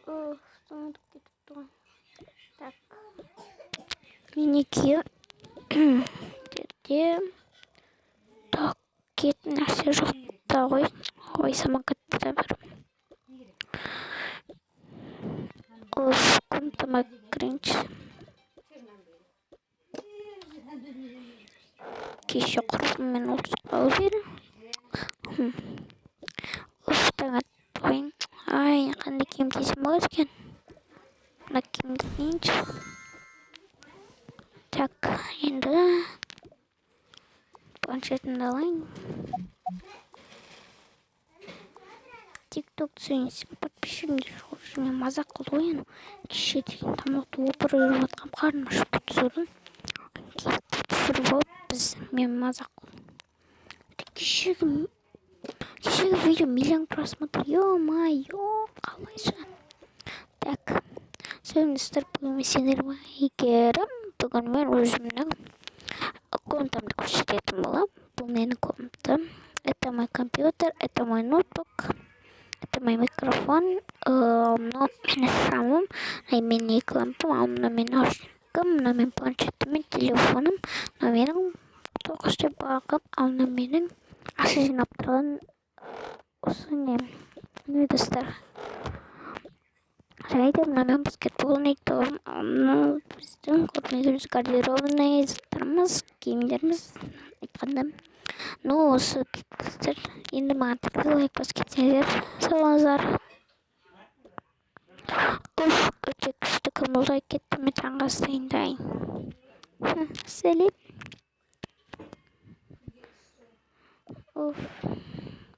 Соңдық кетіп тұр. Так. Мінекей. Жерде. Так, кет нәрсе жоқ та ғой. Ой, самокатты да бір. Комнатама кірейінші. Кеше құрбыммен ұрысқалы бері. Таң атпайын. Ай, қандай киім кисем болады екен. Мына киімді киейінші. Так, енді планшетімді алайын. Тик-ток түсірейін. Подписчигімдер жоқ. Мен мазақ қылды ғой. Кеше деген тамақты опыр өріп атқам қарным ашып түсірдім. Түсіріп алып мен мазақ қылдым. Кешегі видео миллион просмотр. Ё-моё, қалайша. Так, сәлеметсіздер, бүгін сендер ме? Егерім, бүгін мен өзімнің комнатамды көрсететін боламын. Бұл менің комнатам. Это мой компьютер, это мой ноутбук, это мой микрофон, мынау менің шамым, менің екі лампам, мынау менің наушникім, мынау менің планшетім мен телефоным, мынау менің тоқаш деп бағым, мынау менің ақша жинап тұрған осы не достар. Жарайды, мынау мен баскетболный торым, мынау біздің көрмегіміз гардеробный заттарымыз, киімдеріміз айтқанда. Ну, осы достар, енді маған тіпті лайк басып кетсеңіздер, салыңыздар. Өте күшті қимылдай кетті, мен таңғы ас дайындайын. Сәлем.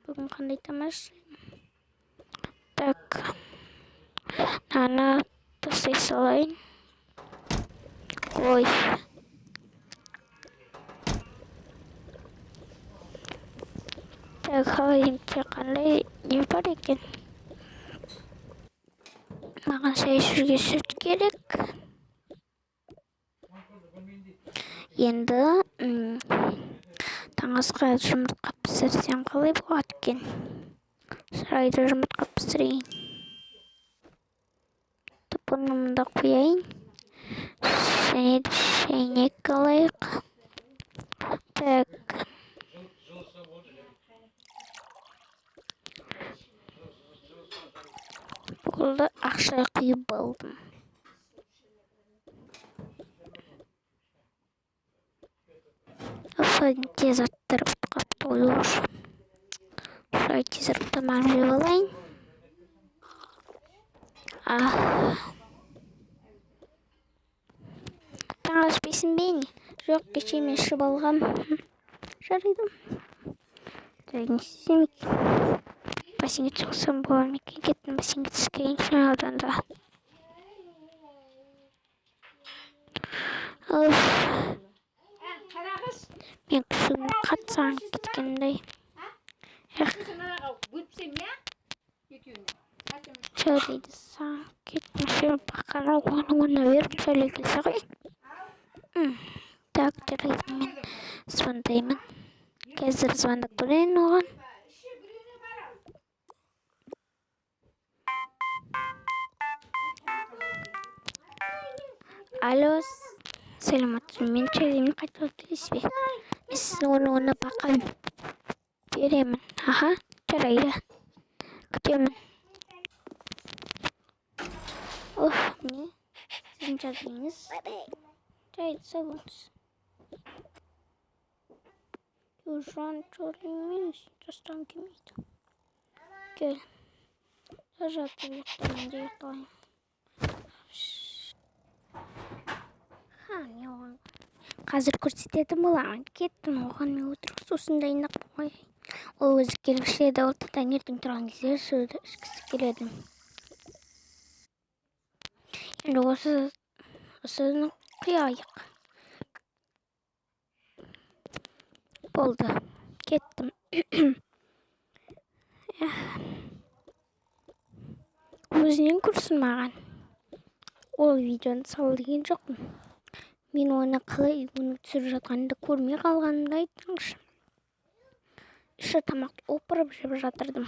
Бүгін қандай тамаша. Так, наны тастай салайын. Ой. Так, холодильникте қандай не бар екен? Маған шай ішуге сүт керек. Енді таңғы асқа жұмыртқа пісірсем қалай болады екен? Жарайды, жұмыртқа пісірейін. Бұны мұнда қояйын. Және де шайнек алайық. Так. Болды, ақша құйып болдым. Тез аттырып қапты ғой уже. Шай тезіріп тамағын жеп алайын. Таң аспайсың бе не? Жоқ, кеше мен ішіп алғам. Жарайды. Не істесем екен? Бассейнге шығсам болар ма екен? Кеттім бассейнге түскейін жаңа ауданда. Мен күшігімді қатсаң кеткендей. Жарайды, саң кетмеше баққан оғаны беріп жайлы келсе ғой. Так, жарайды, мен звондаймын. Қазір звондап көрейін оған. Алло, сәлеметсіз, мен жайымды қайтып келесіз бе? Мен сіздің оны бақа беремін. Аха, жарайды. Күтемін. Не? Сіздің жағдайыңыз? Жарайды, сау болыңыз. Жан жолымен жастан келмейді. Кел. Жатып ұйықтаймын де ұйықтайын. Не оған? Қазір көрсететін боламын. Кеттім оған мен отырып сосын дайындап қойайын. Ол өзі келуші еді, ол таңертең тұрған кезде суды ішкісі келеді. Енді осыны құяйық. Болды. Кеттім. Өзінен көрсін маған. Ол видеоны сал деген жоқпын. Мен оны қалай үйгені түсіріп жатқанымды көрмей қалғанымды айтыңызшы. Іші тамақты опырып жеп жатырдым.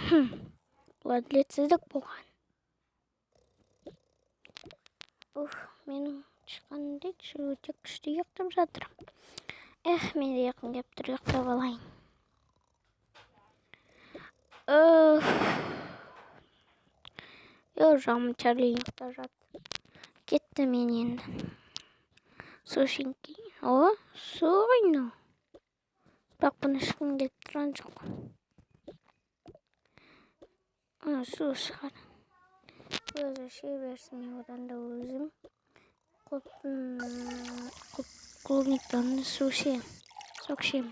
Бұл әділетсіздік болған. Менің шыққанымды өте күшті ұйықтап жатыр. Мен де жақын келіп тұр, ұйықтап алайын. Жағым Чарли ұйықтап жатыр. Кетті мен енді. Сушинки. Су ойну. Бірақ бұны ешкім келіп тұрған жоқ. Су шығар. Өзі шей берсін, мен одан да өзім клубниктан су ішем. Сок ішем.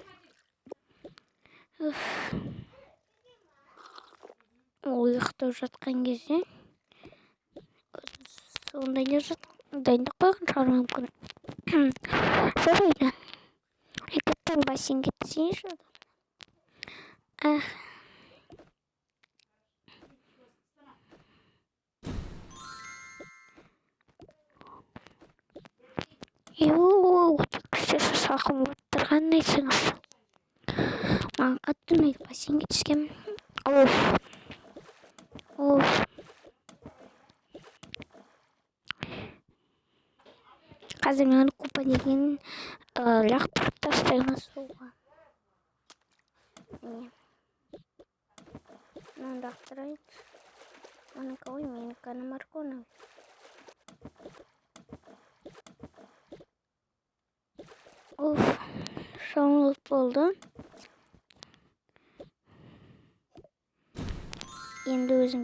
Ол ұйықтап жатқан кезде сонда не дайындап қойған шығар мүмкін. Жарайды. Екеттен бассейнге түсейінші. Өте сақым болып тұрғанын айтсаңыз. Маған қатты ұнайды бассейнге түскем. Қазір мен купа деген лақтырып тастаймын суға. Мынаны лақтырайық. Оныкі ғой, менікі марконовый. Шоңылып болды. Енді өзім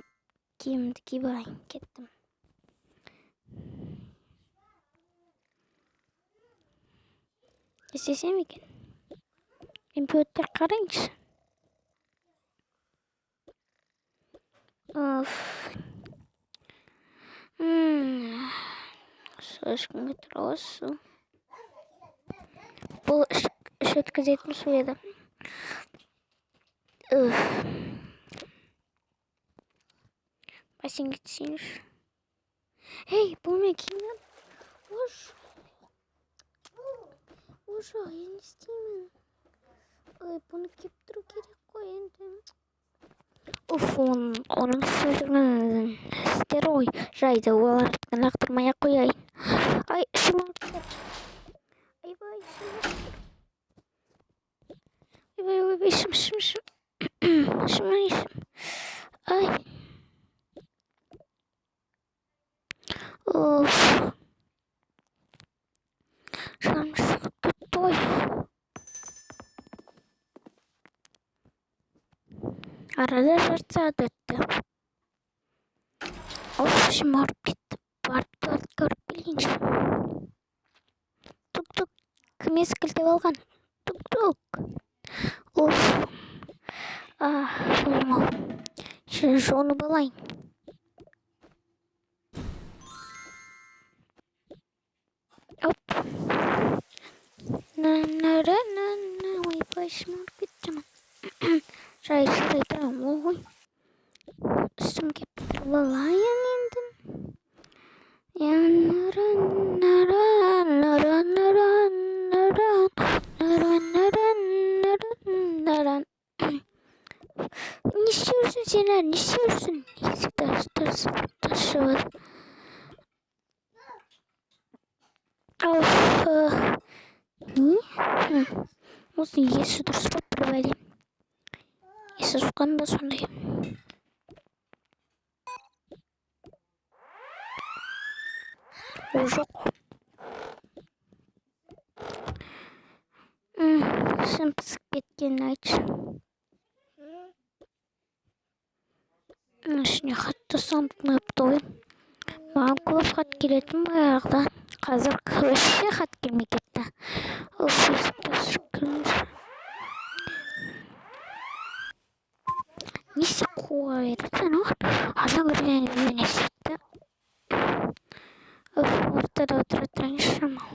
киімді киіп алайын, кеттім. Істесем екен? Компьютер қарайыншы. Су ешкімге тұр осы. Бұл іш өткізетін су еді. Бассейнге түсейінші. Бұл мен киімім. Ожа, я не істеймін. Бұны киіп тұру керек қой енді. Оның сөзінің істері ғой. Жайды, оларды лақтырмай-ақ қояйын. Ішім алып тұр. Ішім. Жаным шығып кетті ғой. Арада жарты сағат өтті. Ішім ауырып кетті. Барып туалетке көріп келейінші. Тук-тук. Кім ескілтіп алған? Тук-тук. Болмау. Жонып алайын. Ойбай, ішім ауырып кетті. Жай тұрам ғой. Үстім кеп тұрып алайын енді. Не істеуірсің сен әлі, не істеуірсің? Есік ташып. Не? Осы есі дұрыс болып бір бәлем. Есі сұқан ба сондай? Жоқ. Сен пісіп кеткенін айтшы. Ішіне қатты сандықнапты ғой. Маған көп хат келетін баяғыда. Қазір көшке хат келмей кетті. Несі қуға беретін ол? Ана көрген өзіне сөйтті. Ортада отыра тұрайыншы шамал.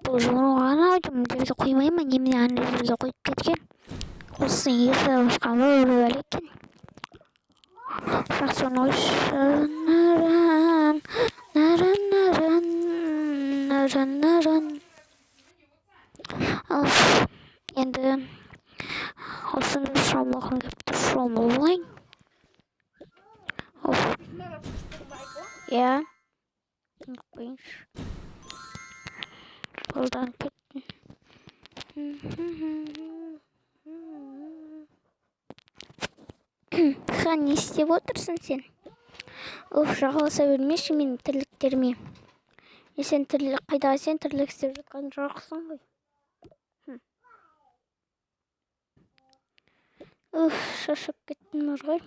Бұл жолған аудым жерге қоймаймын, немен аны жерге қойып кеткен. Осы есі ұсқаны өлі екен. Жақсын ойшы. Наран. Енді осында шомылғын кеп тұр, шомыл болайын. Иә, ұқпайыншы. Қолдан кеттім. Ха, не істеп отырсың сен? Жағаласа бермеші менің тірліктеріме. Сен тірлік қайдағы, сен тірлік істеп жатқан жоқсың ғой. Шашып кеттім ғой.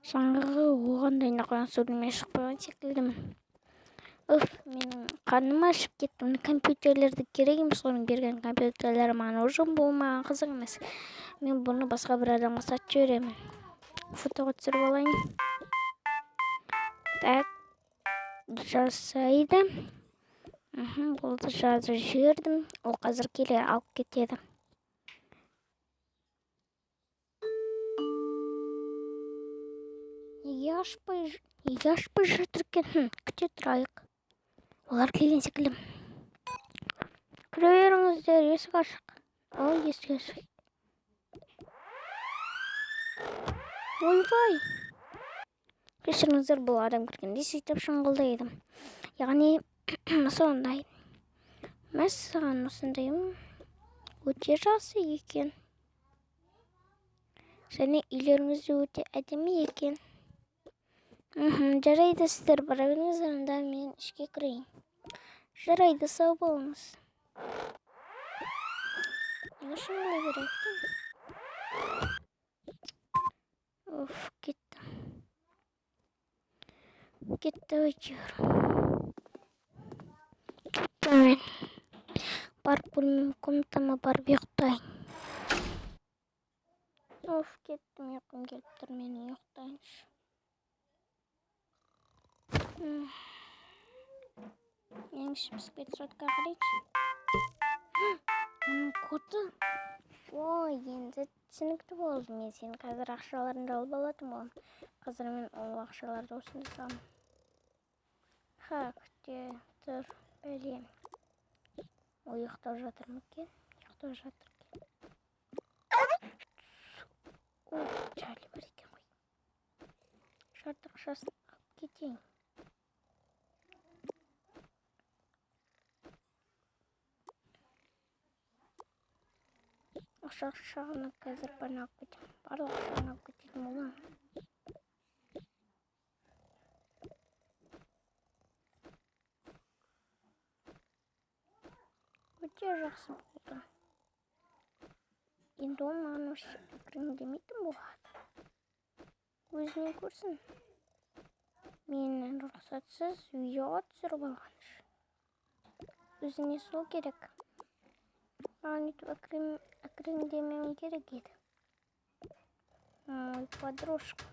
Жаңағы оғандай наққан сөйлеме шықпаған секілдімін. Менің қарным ашып кетті. Компьютерлерді керек емес, оның берген компьютерлері маған уже болмаған, қызық емес. Мен бұны басқа бір адамға сатып жіберемін. Фотоға түсіріп алайын. Так, жасайды. Болды, жазып жібердім. Ол қазір келер, алып кетеді. Неге ашпай жатыр екен? Күте тұрайық. Олар келген секілді. Кіре беріңіздер, есік ашық. Есік ашық. Ойбай. Кешіріңіздер, бұл адам кіргенде сөйтіп шаңғылдайды. Яғни сондай. Мәссаған осындайым өте жақсы екен. Және үйлеріңізде өте әдемі екен. Жарайды, сіздер бара беріңіздер, онда мен ішке кірейін. Жарайды, сау болыңыз. Не үшін олай береді? Кетті өйтер. Мен барып бөлмем, комнатама барып ұйықтайын. Кеттім, ұйқым келіп тұр, мен ұйықтайыншы. Менің ішімсіп кетіп сотқа қарайыншы. Коты. Енді түсінікті болды. Мен сенің қазір ақшаларыңды алып алатын болам. Қазір мен ол ақшаларды осында салам. Күте тұр, бәлем. Ол ұйықтап жатыр ма екен? Ұйықтап жатыр екен. Чарли бар екен ғой. Шарты ақшасын алып кетейін. Ақшағына қазір бәрін алып кетем. Барлық ақшағына алып кететін болам. Өте жақсы болды. Енді ол маған кіріңдемейтін болады. Өзіне көрсін. Мен рұқсатсыз видеоға түсіріп алғанш. Өзіне сол керек. Маған өйтіп әкіріңдемеуім керек еді. Ой, подружка.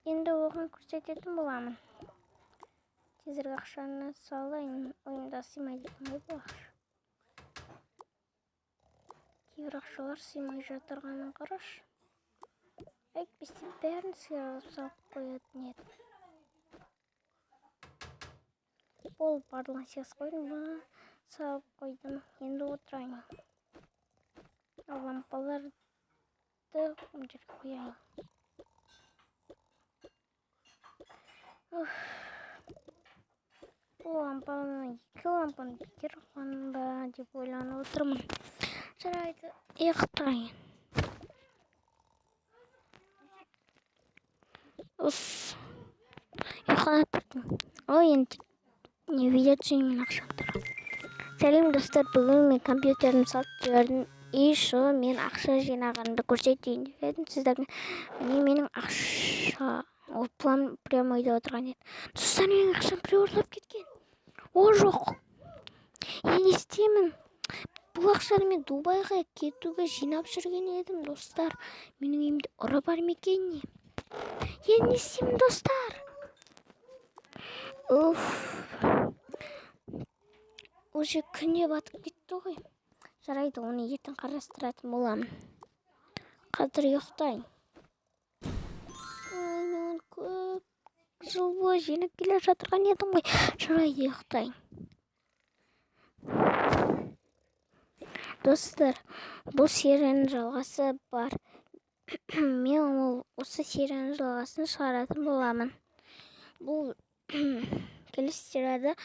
Енді оған көрсететін боламын. Тезіргі ақшаны салайын, ойымда сыймайды ғой бұл ақша. Кейбір ақшалар сыймай жатырғанын қараш. Әйтпесе бәрін сыйғылып салып қоятын еді. Ол барлығын сыйғыз қойдым, бұны салып қойдым. Енді отырайын. Лампаларды жерге қояйын. Бұл лампаны, екі лампаны бекер қойғаным ба деп ойланып отырмын. Жарайды, ұйықтайын. Ұйықтап тұрдым. Енді видео түсірейін, ақшам тұр. Сәлем достар, бүгін мен компьютерімді салып жібердім. Мен ақша жинағанымды көрсетейін деп едім сіздерге. Менің ақша ол прямо үйде отырған еді. Достар, менің ақшам біреу ұрлап кеткен. Жоқ. Не істеймін? Бұл ақшаны мен Дубайға кетуге жинап жүрген едім, достар. Менің үйімде ұры бар ма екен не? Не істеймін, достар? Уже күнде батып кетті ғой. Жарайды, оны ертең қарастыратын боламын. Қазір ұйықтайын. Мен көп жыл бойы жинап келе жатырған едім ғой. Жарайды, ұйықтайын. Достар, бұл серияның жалғасы бар. мен осы серияның жалғасын шығаратын боламын. Бұл келесі серияда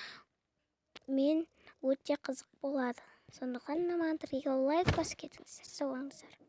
мен өте қызық болады. Сондықтан маған лайк басып кетіңіздер. Сау болыңыздар.